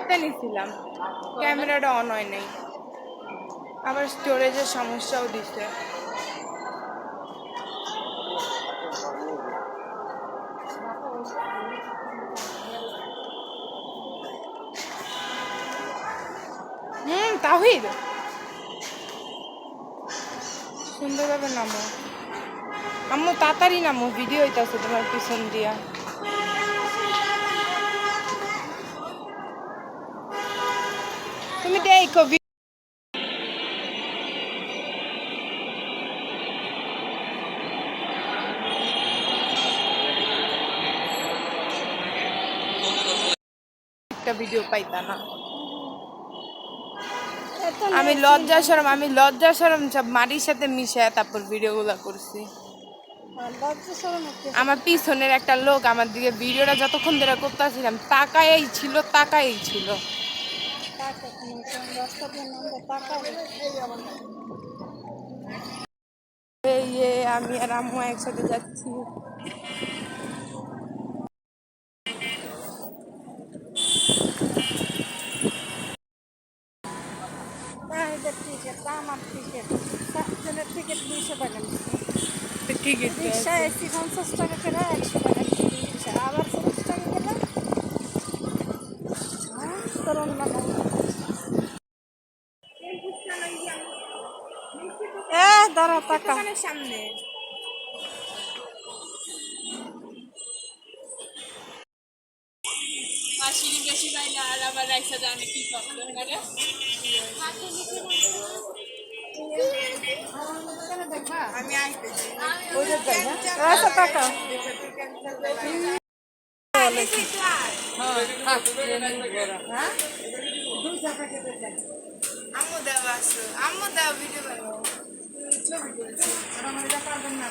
হাতে নিছিলাম, ক্যামেরাটা অন হয় নাই, আবার স্টোরেজের সমস্যাও দিছে। তাহিদ সুন্দরভাবে নামো, আম্মু তাড়াতাড়ি নামো, ভিডিও হইতাছে তোমার পিছন দিয়া। তুমি দেখো একটা ভিডিও পাইতা না। আমি লজ্জা শরম সব মাটির সাথে মিশে তারপর ভিডিও গুলা করছি। আমার পিছনের একটা লোক আমার দিকে ভিডিওটা যতক্ষণ ধরে করতেছিলাম তাকাই ছিল। এই আমি আর আম্মু একসাথে যাচ্ছি। টিকিট রিক্সা এসি 50 টাকা করে, 100 টাকা রিক্সা, আবার 40 টাকা করে তোর অন্য ধরো টাকা সামনে বেশি পাই না, আর আবার রাইসা জানে কি করতে পারে। আমি আইতেছি টাকা আম্মু দেওয়া আছে, আম্মু দেওয়া ভিডিও বানাও, ছবি তুলছি, পারবেন না।